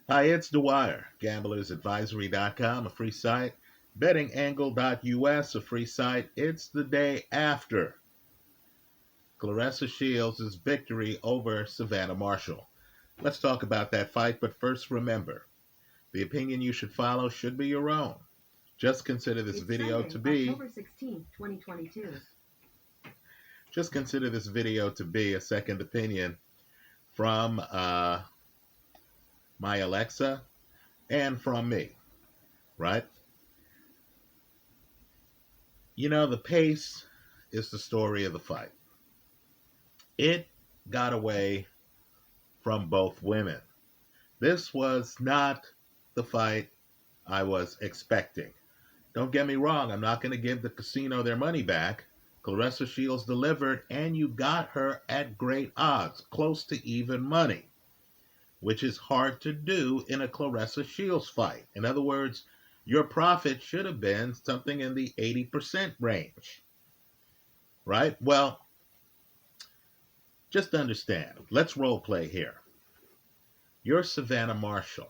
Hi, it's Dwyer, gamblersadvisory.com, a free site, bettingangle.us, a free site. It's the day after Claressa Shields' victory over Savannah Marshall. Let's talk about that fight, but first remember, the opinion you should follow should be your own. Just consider this It's video Sunday, to be October 16th, 2022. just consider this video to be a second opinion from my Alexa and from me, right? You know, the pace is the story of the fight. It got away from both women. This was not the fight I was expecting. Don't get me wrong, I'm not going to give the casino their money back. Claressa Shields delivered, and you got her at great odds, close to even money, which is hard to do in a Claressa Shields fight. In other words, your profit should have been something in the 80% range, right? Well, just understand. Let's role play here. You're Savannah Marshall.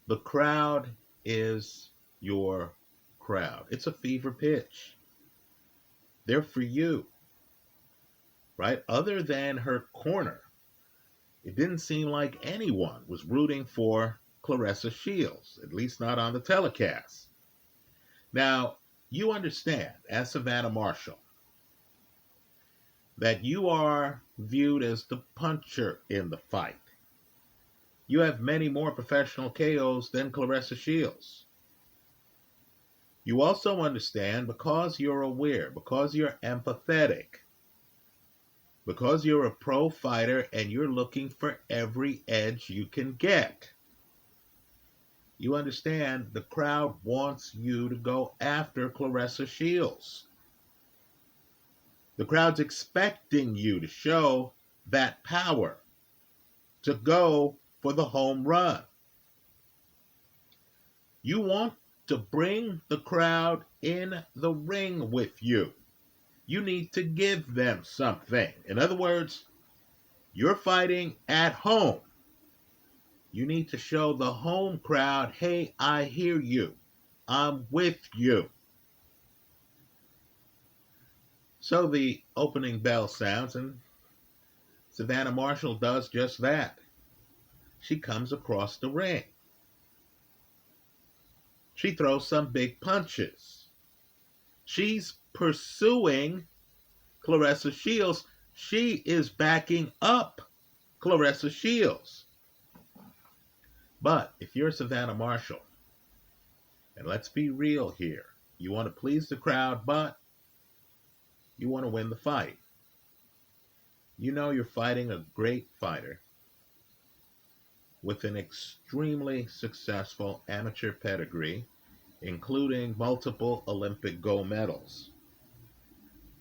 The crowd is your crowd. It's a fever pitch. They're for you, right? Other than her corner, it didn't seem like anyone was rooting for Claressa Shields, at least not on the telecast. Now, you understand, as Savannah Marshall, that you are viewed as the puncher in the fight. You have many more professional KOs than Claressa Shields. You also understand, because you're aware, because you're empathetic, because you're a pro fighter and you're looking for every edge you can get. You understand the crowd wants you to go after Claressa Shields. The crowd's expecting you to show that power, to go for the home run. You want to bring the crowd in the ring with you. You need to give them something. In other words, you're fighting at home. You need to show the home crowd, hey, I hear you. I'm with you. So the opening bell sounds, and Savannah Marshall does just that. She comes across the ring. She throws some big punches. She's pursuing Claressa Shields. She is backing up Claressa Shields. But if you're Savannah Marshall, and let's be real here, you want to please the crowd, but you want to win the fight. You know you're fighting a great fighter with an extremely successful amateur pedigree, including multiple Olympic gold medals,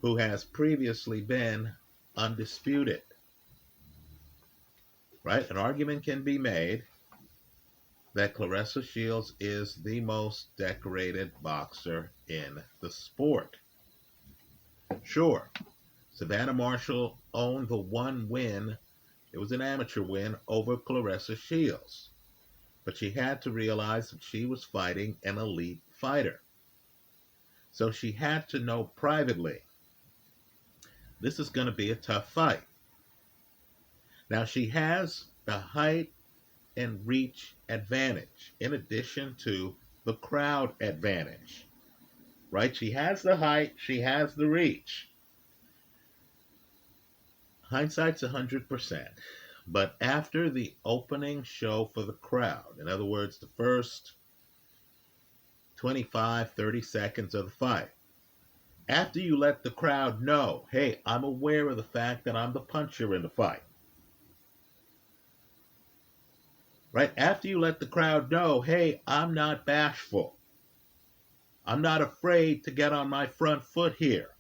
who has previously been undisputed. Right? An argument can be made that Claressa Shields is the most decorated boxer in the sport. Sure, Savannah Marshall owned the one win. It was an amateur win over Claressa Shields. But she had to realize that she was fighting an elite fighter. So she had to know privately, this is going to be a tough fight. Now, she has the height and reach advantage in addition to the crowd advantage, right? She has the height, she has the reach. Hindsight's 100%. But after the opening show for the crowd, in other words, the first 25, 30 seconds of the fight, after you let the crowd know, hey, I'm aware of the fact that I'm the puncher in the fight, right? After you let the crowd know, hey, I'm not bashful. I'm not afraid to get on my front foot here,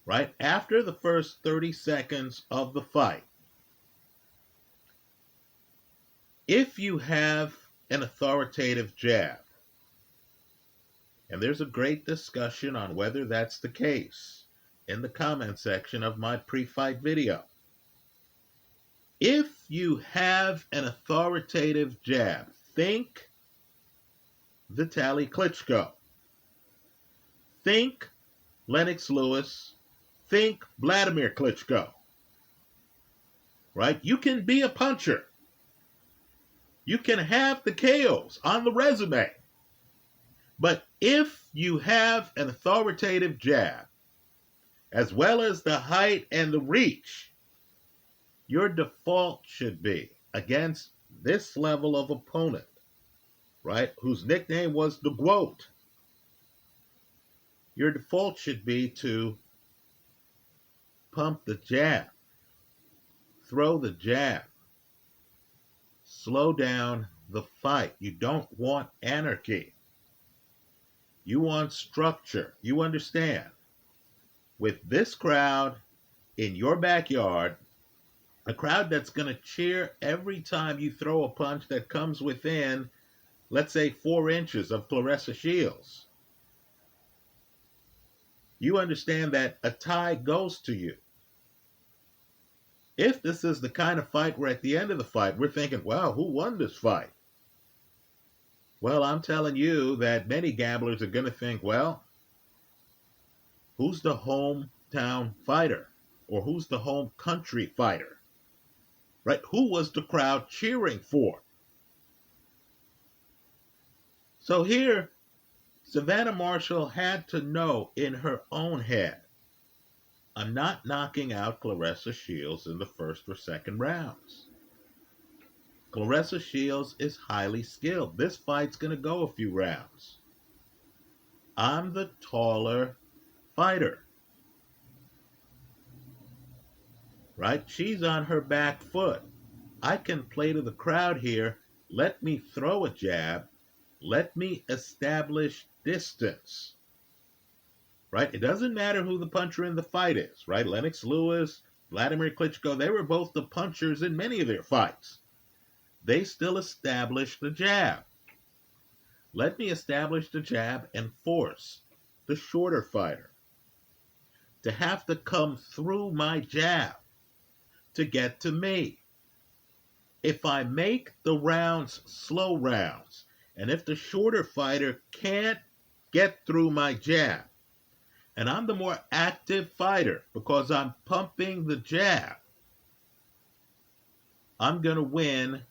right? After the first 30 seconds of the fight, if you have an authoritative jab, and there's a great discussion on whether that's the case in the comment section of my pre-fight video. If you have an authoritative jab, think Vitaly Klitschko, think Lennox Lewis, think Vladimir Klitschko, right? You can be a puncher. You can have the KOs on the resume. But if you have an authoritative jab, as well as the height and the reach, your default should be against this level of opponent, right, whose nickname was the Goat. Your default should be to pump the jab, throw the jab, slow down the fight. You don't want anarchy. You want structure. You understand. With this crowd in your backyard, a crowd that's going to cheer every time you throw a punch that comes within, let's say, 4 inches of Claressa Shields, you understand that a tie goes to you. If this is the kind of fight where at the end of the fight we're thinking, wow, who won this fight? Well, I'm telling you that many gamblers are going to think, well, who's the hometown fighter? Or who's the home country fighter? Right? Who was the crowd cheering for? So here, Savannah Marshall had to know in her own head, I'm not knocking out Claressa Shields in the first or second rounds. Claressa Shields is highly skilled. This fight's going to go a few rounds. I'm the taller fighter. Right? She's on her back foot. I can play to the crowd here. Let me throw a jab. Let me establish distance. Right? It doesn't matter who the puncher in the fight is, right? Lennox Lewis, Vladimir Klitschko, they were both the punchers in many of their fights. They still established the jab. Let me establish the jab and force the shorter fighter to have to come through my jab to get to me. If I make the rounds slow rounds, and if the shorter fighter can't get through my jab, and I'm the more active fighter because I'm pumping the jab, I'm going to win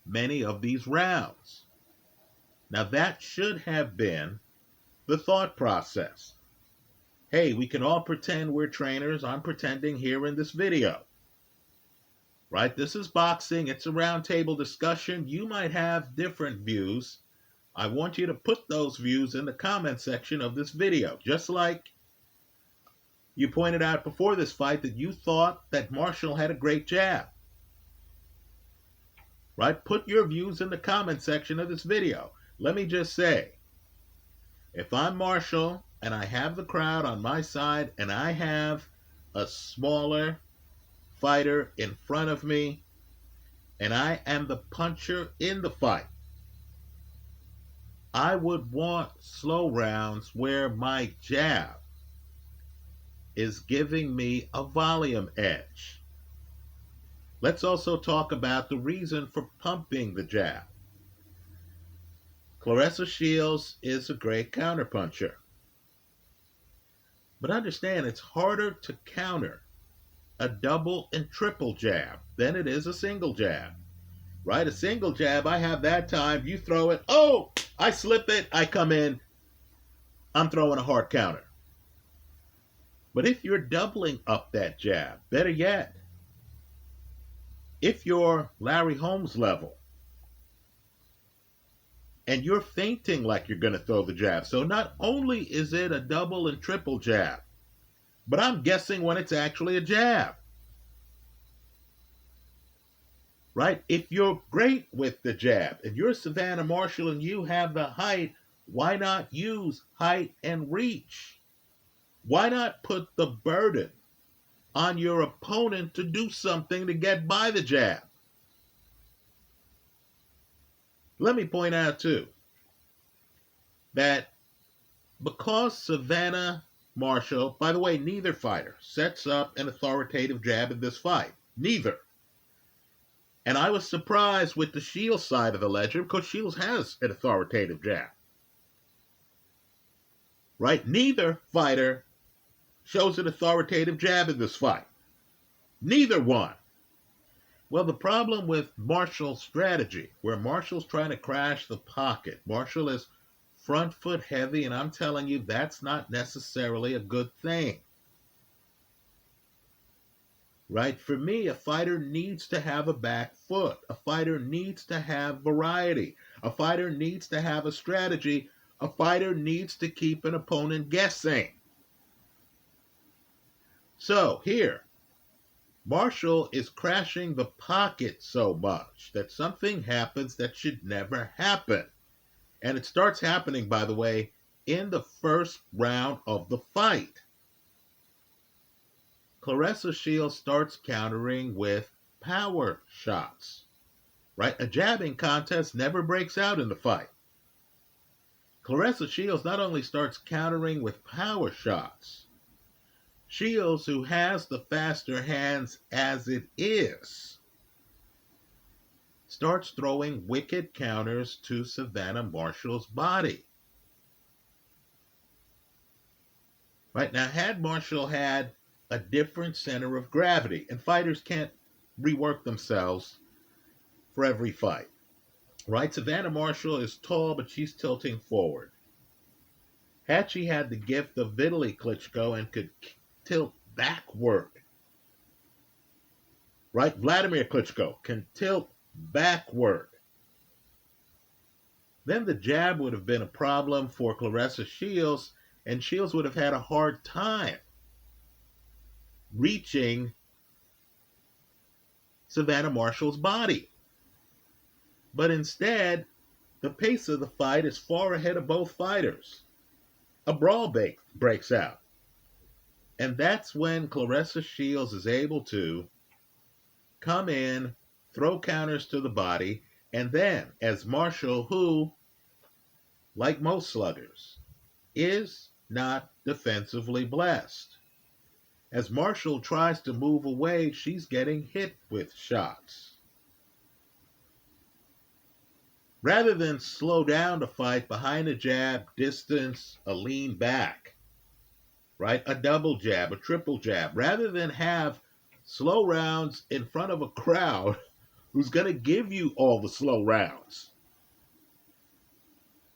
many of these rounds. Now that should have been the thought process. Hey, we can all pretend we're trainers. I'm pretending here in this video. Right? This is boxing. It's a roundtable discussion. You might have different views. I want you to put those views in the comment section of this video. Just like you pointed out before this fight that you thought that Marshall had a great jab. Right? Put your views in the comment section of this video. Let me just say, if I'm Marshall and I have the crowd on my side and I have a smaller fighter in front of me and I am the puncher in the fight, I would want slow rounds where my jab is giving me a volume edge. Let's also talk about the reason for pumping the jab. Claressa Shields is a great counterpuncher. But understand, it's harder to counter a double and triple jab than it is a single jab. Right? A single jab, I have that time, you throw it, oh, I slip it, I come in, I'm throwing a hard counter. But if you're doubling up that jab, better yet, if you're Larry Holmes level, and you're feinting like you're going to throw the jab, so not only is it a double and triple jab, but I'm guessing when it's actually a jab. Right? If you're great with the jab, if you're Savannah Marshall and you have the height, why not use height and reach? Why not put the burden on your opponent to do something to get by the jab? Let me point out, too, that because Savannah Marshall, by the way, neither fighter sets up an authoritative jab in this fight. Neither. And I was surprised with the Shields side of the ledger because Shields has an authoritative jab. Right? Neither fighter shows an authoritative jab in this fight. Neither one. Well, the problem with Marshall's strategy, where Marshall's trying to crash the pocket, Marshall is front foot heavy, and I'm telling you, that's not necessarily a good thing. Right? For me, a fighter needs to have a back foot. A fighter needs to have variety. A fighter needs to have a strategy. A fighter needs to keep an opponent guessing. So here, Marshall is crashing the pocket so much that something happens that should never happen. And it starts happening, by the way, in the first round of the fight. Claressa Shields starts countering with power shots. Right? A jabbing contest never breaks out in the fight. Claressa Shields not only starts countering with power shots, Shields, who has the faster hands as it is, starts throwing wicked counters to Savannah Marshall's body. Right now, had Marshall had a different center of gravity, and fighters can't rework themselves for every fight. Right? Savannah Marshall is tall, but she's tilting forward. Had she had the gift of Vitaly Klitschko and could tilt backward, right? Vladimir Klitschko can tilt backward. Then the jab would have been a problem for Claressa Shields, and Shields would have had a hard time reaching Savannah Marshall's body. But instead, the pace of the fight is far ahead of both fighters. A brawl breaks out. And that's when Claressa Shields is able to come in, throw counters to the body, and then, as Marshall, who, like most sluggers, is not defensively blessed, as Marshall tries to move away, she's getting hit with shots. Rather than slow down the fight behind a jab, distance, a lean back, right? A double jab, a triple jab, rather than have slow rounds in front of a crowd who's going to give you all the slow rounds,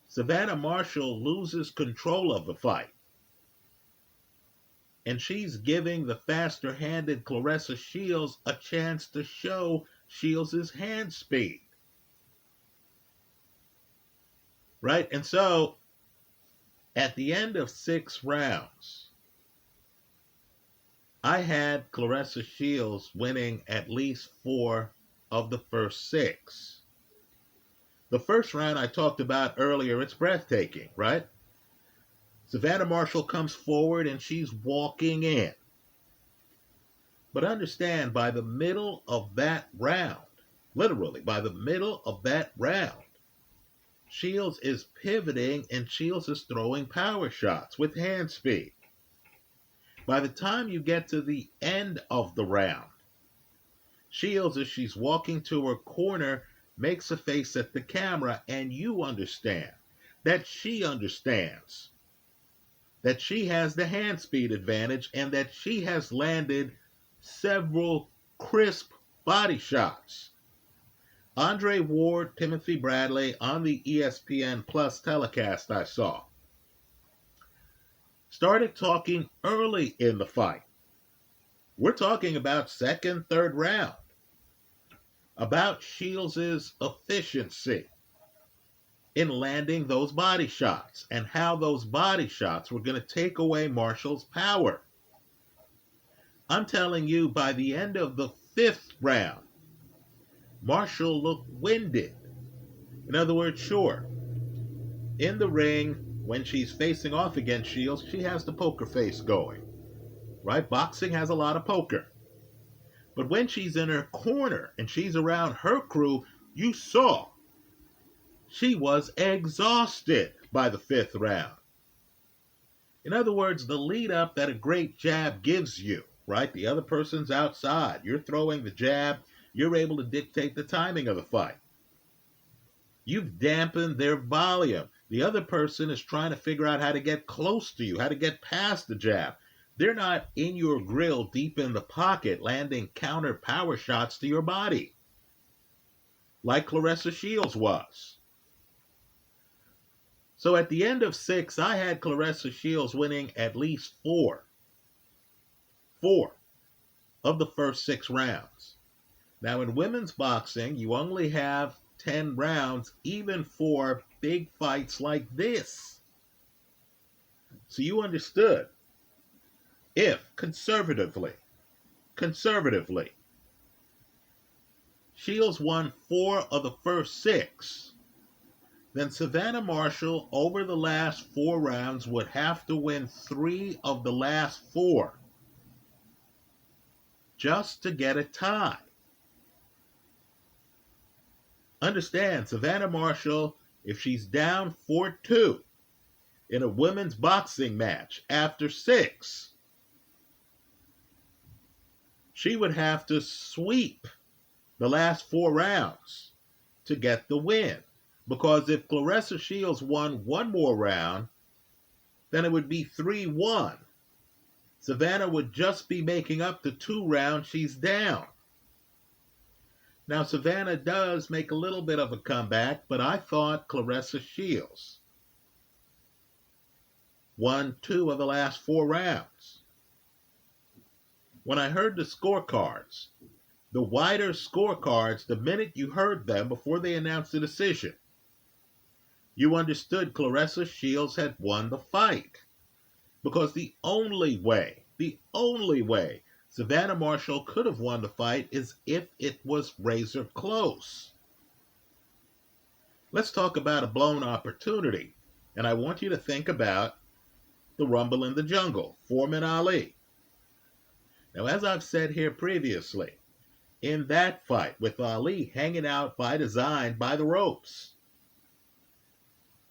Savannah Marshall loses control of the fight. And she's giving the faster-handed Claressa Shields a chance to show Shields' hand speed. Right? And so, at the end of 6 rounds, I had Claressa Shields winning at least 4 of the first 6. The first round I talked about earlier, it's breathtaking, right? Savannah Marshall comes forward and she's walking in. But understand, by the middle of that round, literally by the middle of that round, Shields is pivoting and Shields is throwing power shots with hand speed. By the time you get to the end of the round, Shields, as she's walking to her corner, makes a face at the camera, and you understand that she understands that she has the hand speed advantage and that she has landed several crisp body shots. Andre Ward, Timothy Bradley on the ESPN Plus telecast I saw started talking early in the fight. We're talking about second, third round, about Shields' efficiency in landing those body shots and how those body shots were going to take away Marshall's power. I'm telling you, by the end of the 5th round, Marshall looked winded. In other words, sure, in the ring, when she's facing off against Shields, she has the poker face going. Right? Boxing has a lot of poker. But when she's in her corner and she's around her crew, you saw she was exhausted by the 5th round. In other words, the lead up that a great jab gives you, right? The other person's outside. You're throwing the jab. You're able to dictate the timing of the fight. You've dampened their volume. The other person is trying to figure out how to get close to you, how to get past the jab. They're not in your grill deep in the pocket landing counter power shots to your body like Claressa Shields was. So at the end of 6, I had Claressa Shields winning at least four of the first 6 rounds. Now in women's boxing, you only have 10 rounds, even for big fights like this. So you understood, if conservatively, Shields won 4 of the first 6, then Savannah Marshall over the last 4 rounds would have to win 3 of the last 4 just to get a tie. Understand, Savannah Marshall, if she's down 4-2 in a women's boxing match after 6, she would have to sweep the last 4 rounds to get the win. Because if Claressa Shields won 1 more round, then it would be 3-1. Savannah would just be making up the 2 rounds she's down. Now, Savannah does make a little bit of a comeback, but I thought Claressa Shields won 2 of the last 4 rounds. When I heard the scorecards, the wider scorecards, the minute you heard them before they announced the decision, you understood Claressa Shields had won the fight. Because the only way Savannah Marshall could have won the fight is if it was razor close. Let's talk about a blown opportunity. And I want you to think about the Rumble in the Jungle, Foreman Ali. Now, as I've said here previously, in that fight with Ali hanging out by design by the ropes,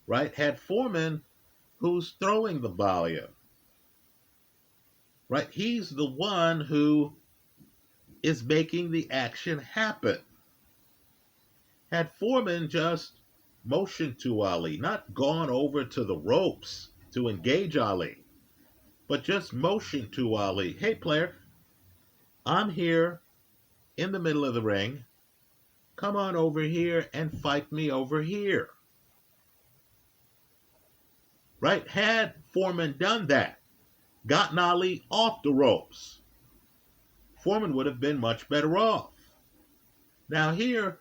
right, had Foreman who's throwing the volume. Right? He's the one who is making the action happen. Had Foreman just motioned to Ali, not gone over to the ropes to engage Ali, but just motioned to Ali, hey player, I'm here in the middle of the ring. Come on over here and fight me over here. Right? Had Foreman done that, gotten Ali off the ropes, Foreman would have been much better off. Now here,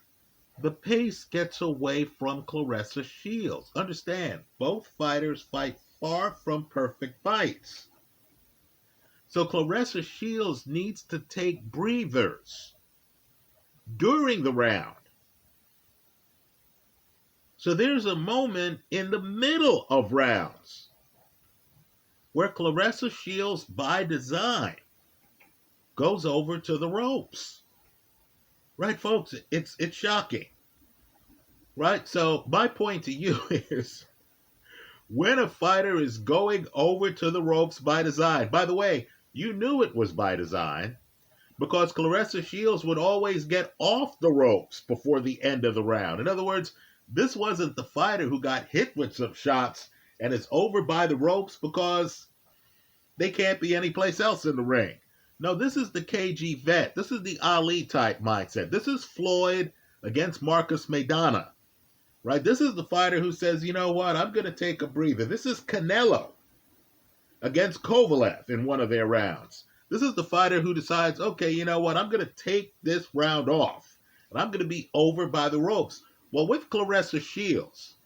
the pace gets away from Claressa Shields. Understand, both fighters fight far from perfect fights. So Claressa Shields needs to take breathers during the round. So there's a moment in the middle of rounds where Claressa Shields, by design, goes over to the ropes. Right, folks? It's shocking. Right? So my point to you is, when a fighter is going over to the ropes by design, by the way, you knew it was by design because Claressa Shields would always get off the ropes before the end of the round. In other words, this wasn't the fighter who got hit with some shots and is over by the ropes because they can't be anyplace else in the ring. No, this is the KG vet. This is the Ali type mindset. This is Floyd against Marcus Maidana. Right? This is the fighter who says, you know what, I'm going to take a breather. This is Canelo against Kovalev in one of their rounds. This is the fighter who decides, okay, you know what, I'm going to take this round off, and I'm going to be over by the ropes. Well, with Claressa Shields,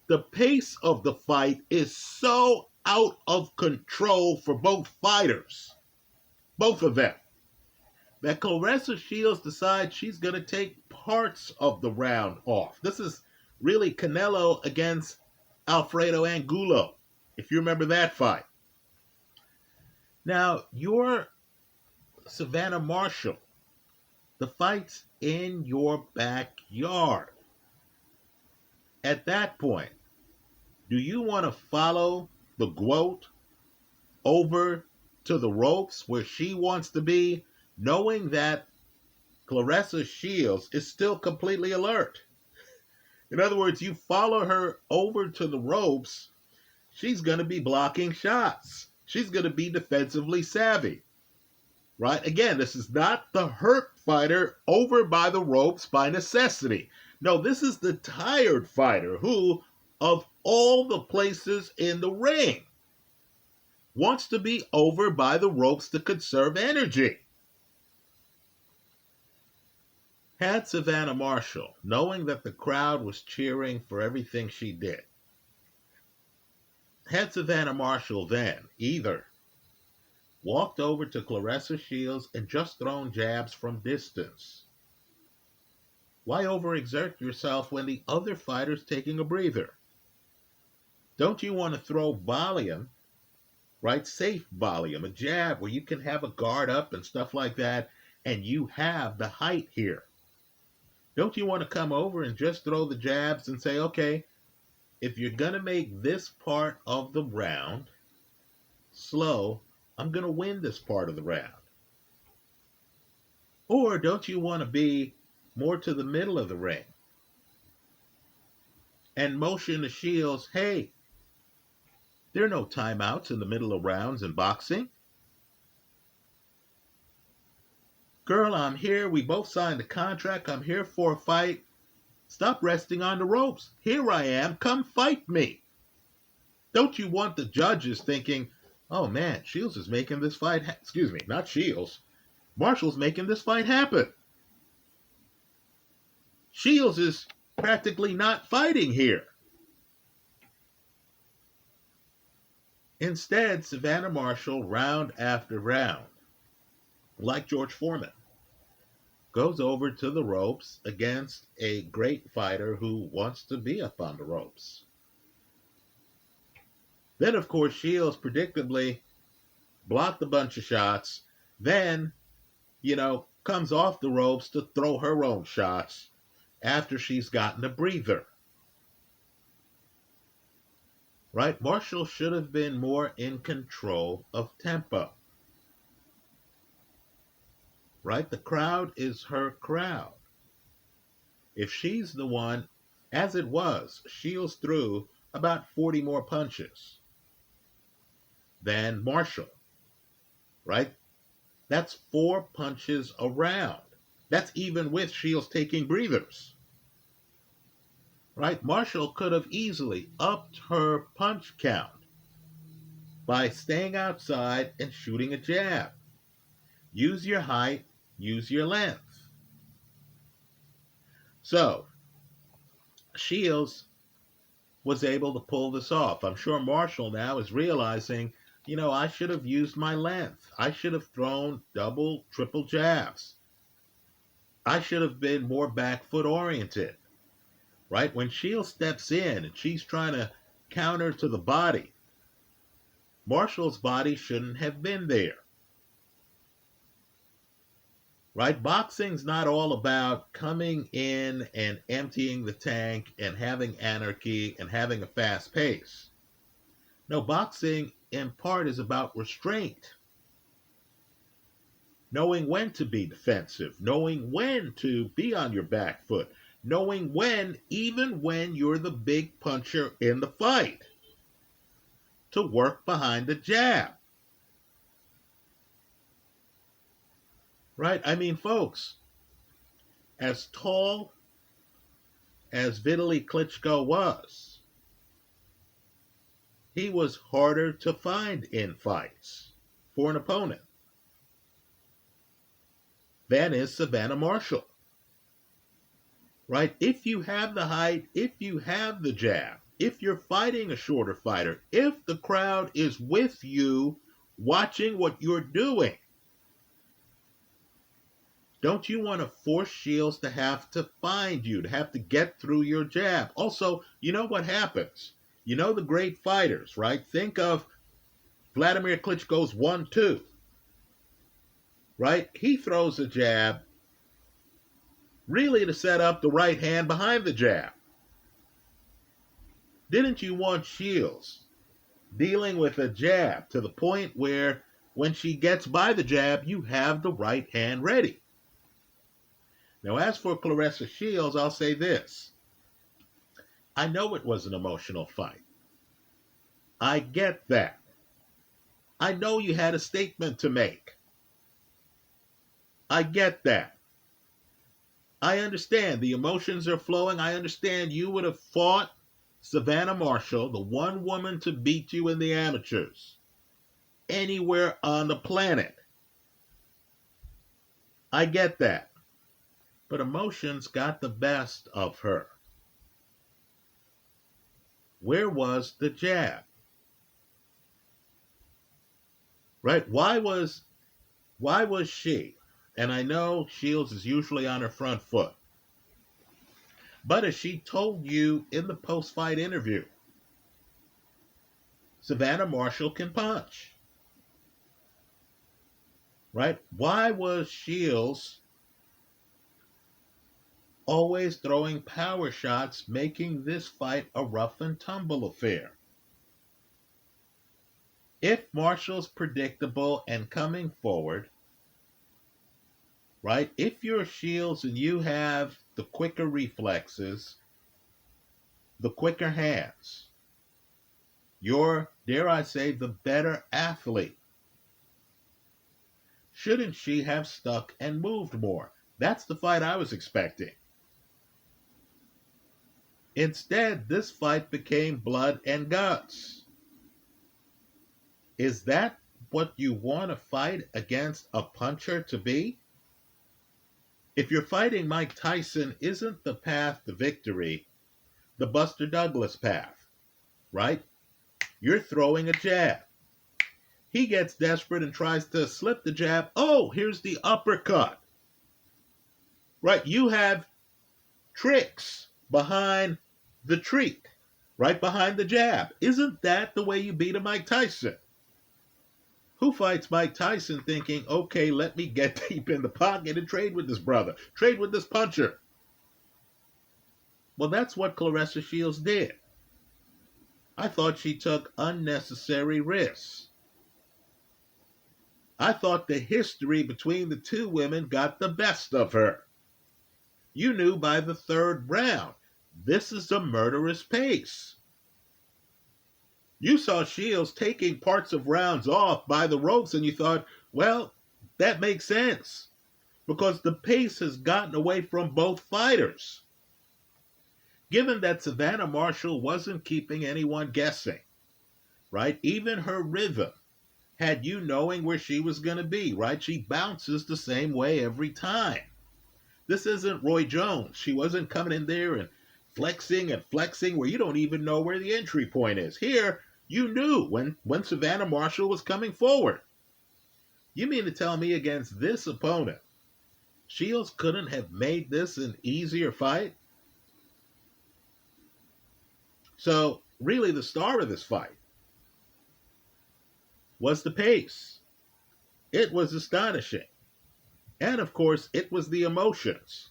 the pace of the fight is so out of control for both fighters, both of them, that Claressa Shields decides she's going to take parts of the round off. This is really Canelo against Alfredo Angulo, if you remember that fight. Now, your Savannah Marshall, the fight's in your backyard. At that point, do you want to follow the GOAT over to the ropes where she wants to be, knowing that Claressa Shields is still completely alert. In other words, you follow her over to the ropes, she's going to be blocking shots. She's going to be defensively savvy. Right? Again, this is not the hurt fighter over by the ropes by necessity. No, this is the tired fighter who, of all the places in the ring, wants to be over by the ropes to conserve energy. Had Savannah Marshall, knowing that the crowd was cheering for everything she did, had Savannah Marshall then either walked over to Claressa Shields and just thrown jabs from distance, why overexert yourself when the other fighter's taking a breather? Don't you want to throw volume, right? Safe volume, a jab where you can have a guard up and stuff like that, and you have the height here. Don't you want to come over and just throw the jabs and say, okay, if you're going to make this part of the round slow, I'm going to win this part of the round? Or don't you want to be more to the middle of the ring and motion the Shields, hey, there are no timeouts in the middle of rounds in boxing. Girl, I'm here. We both signed a contract. I'm here for a fight. Stop resting on the ropes. Here I am. Come fight me. Don't you want the judges thinking, oh man, Shields is making this fight, excuse me, not Shields. Marshall's making this fight happen. Shields is practically not fighting here. Instead, Savannah Marshall, round after round, like George Foreman, goes over to the ropes against a great fighter who wants to be up on the ropes. Then, of course, Shields predictably blocked a bunch of shots, then, comes off the ropes to throw her own shots after she's gotten a breather. Right? Marshall should have been more in control of tempo. Right? The crowd is her crowd. If she's the one, as it was, Shields threw about 40 more punches than Marshall. Right? That's 4 punches a round. That's even with Shields taking breathers. Right? Marshall could have easily upped her punch count by staying outside and shooting a jab. Use your height, use your length. So, Shields was able to pull this off. I'm sure Marshall now is realizing, I should have used my length. I should have thrown double, triple jabs. I should have been more back foot oriented. Right? When Shields steps in and she's trying to counter to the body, Marshall's body shouldn't have been there. Right? Boxing's not all about coming in and emptying the tank and having anarchy and having a fast pace. No, boxing in part is about restraint. Knowing when to be defensive, knowing when to be on your back foot, knowing when, even when you're the big puncher in the fight, to work behind the jab. Right? I mean, folks, as tall as Vitaly Klitschko was, he was harder to find in fights for an opponent than is Savannah Marshall. Right? If you have the height, if you have the jab, if you're fighting a shorter fighter, if the crowd is with you watching what you're doing, don't you want to force Shields to have to find you, to have to get through your jab? Also, you know what happens? You know the great fighters, right? Think of Vladimir Klitschko's 1-2. Right? He throws a jab really to set up the right hand behind the jab. Didn't you want Shields dealing with a jab to the point where when she gets by the jab, you have the right hand ready? Now, as for Claressa Shields, I'll say this. I know it was an emotional fight. I get that. I know you had a statement to make. I get that. I understand the emotions are flowing. I understand you would have fought Savannah Marshall, the one woman to beat you in the amateurs, anywhere on the planet. I get that. But emotions got the best of her. Where was the jab? Right? Why was she? And I know Shields is usually on her front foot. But as she told you in the post-fight interview, Savannah Marshall can punch. Right? Why was Shields always throwing power shots, making this fight a rough and tumble affair? If Marshall's predictable and coming forward, right? If you're Shields and you have the quicker reflexes, the quicker hands, you're, dare I say, the better athlete. Shouldn't she have stuck and moved more? That's the fight I was expecting. Instead, this fight became blood and guts. Is that what you want to fight against a puncher to be? If you're fighting Mike Tyson, isn't the path to victory the Buster Douglas path, right? You're throwing a jab. He gets desperate and tries to slip the jab. Oh, here's the uppercut. Right? You have tricks behind the treat, right behind the jab. Isn't that the way you beat a Mike Tyson? Who fights Mike Tyson thinking, okay, let me get deep in the pocket and trade with this brother, trade with this puncher? Well, that's what Claressa Shields did. I thought she took unnecessary risks. I thought the history between the two women got the best of her. You knew by the third round, this is a murderous pace. You saw Shields taking parts of rounds off by the ropes and you thought, well, that makes sense because the pace has gotten away from both fighters. Given that Savannah Marshall wasn't keeping anyone guessing, right? Even her rhythm had you knowing where she was going to be, right? She bounces the same way every time. This isn't Roy Jones. She wasn't coming in there and flexing where you don't even know where the entry point is. Here, you knew when Savannah Marshall was coming forward. You mean to tell me against this opponent, Shields couldn't have made this an easier fight? So, really, the star of this fight was the pace. It was astonishing. And, of course, it was the emotions.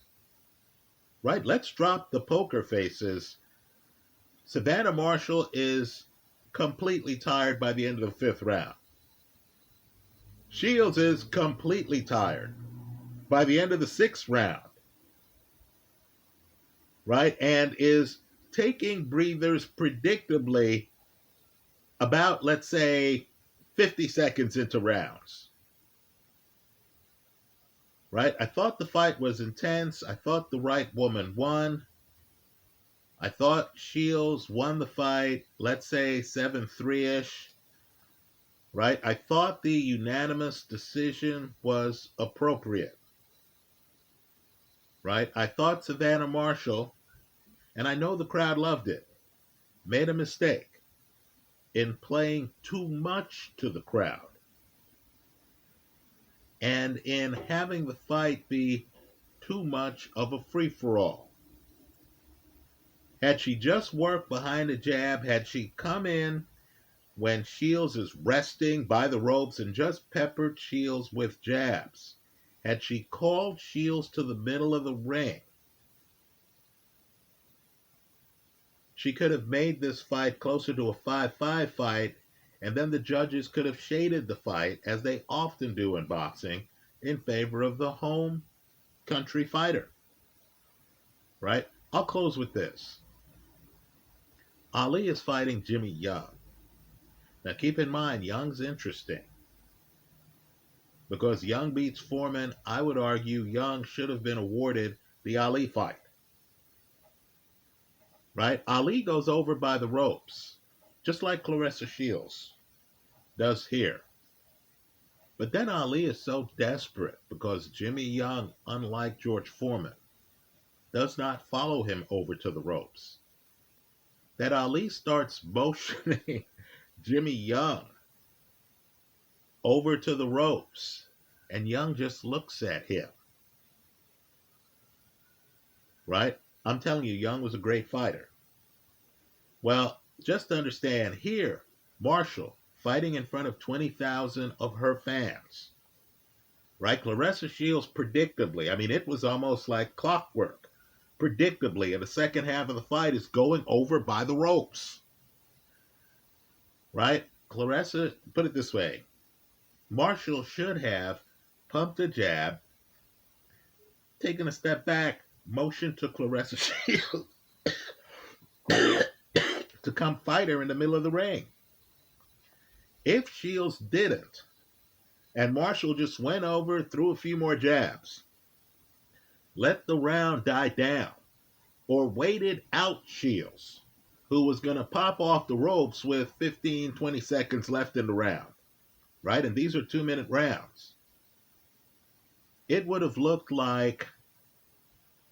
Right? Let's drop the poker faces. Savannah Marshall is completely tired by the end of the fifth round. Shields is completely tired by the end of the sixth round. Right? And is taking breathers predictably about, let's say, 50 seconds into rounds. Right? I thought the fight was intense. I thought the right woman won. I thought Shields won the fight, let's say 7-3-ish. Right? I thought the unanimous decision was appropriate. Right? I thought Savannah Marshall, and I know the crowd loved it, made a mistake in playing too much to the crowd and in having the fight be too much of a free-for-all. Had she just worked behind a jab, had she come in when Shields is resting by the ropes and just peppered Shields with jabs, had she called Shields to the middle of the ring, she could have made this fight closer to a 5-5 fight, and then the judges could have shaded the fight, as they often do in boxing, in favor of the home country fighter. right? I'll close with this. Ali is fighting Jimmy Young. Now keep in mind, Young's interesting because Young beats Foreman. I would argue Young should have been awarded the Ali fight, right? Ali goes over by the ropes, just like Clarissa Shields does here. But then Ali is so desperate because Jimmy Young, unlike George Foreman, does not follow him over to the ropes, that Ali starts motioning Jimmy Young over to the ropes. And Young just looks at him, right? I'm telling you, Young was a great fighter. Well, just understand here, Marshall fighting in front of 20,000 of her fans, right? Clarissa Shields predictably, I mean, it was almost like clockwork. Predictably, in the second half of the fight, is going over by the ropes, right? Clarissa, put it this way, Marshall should have pumped a jab, taken a step back, motioned to Clarissa Shields to come fight her in the middle of the ring. If Shields didn't, and Marshall just went over, threw a few more jabs, let the round die down, or waited out Shields, who was going to pop off the ropes with 15, 20 seconds left in the round, right? And these are 2-minute rounds. It would have looked like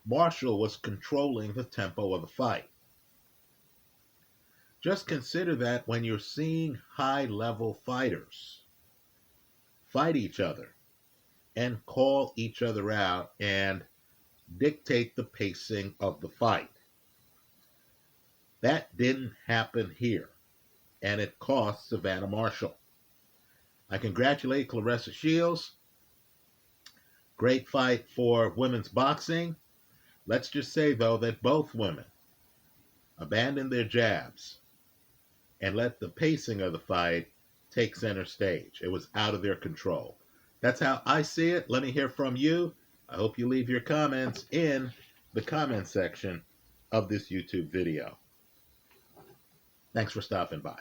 Marshall was controlling the tempo of the fight. Just consider that when you're seeing high-level fighters fight each other and call each other out and dictate the pacing of the fight. That didn't happen here, and it cost Savannah Marshall. I congratulate Clarissa Shields. Great fight for women's boxing. Let's just say, though, that both women abandoned their jabs and let the pacing of the fight take center stage. It was out of their control. That's how I see it. Let me hear from you. I hope you leave your comments in the comment section of this YouTube video. Thanks for stopping by.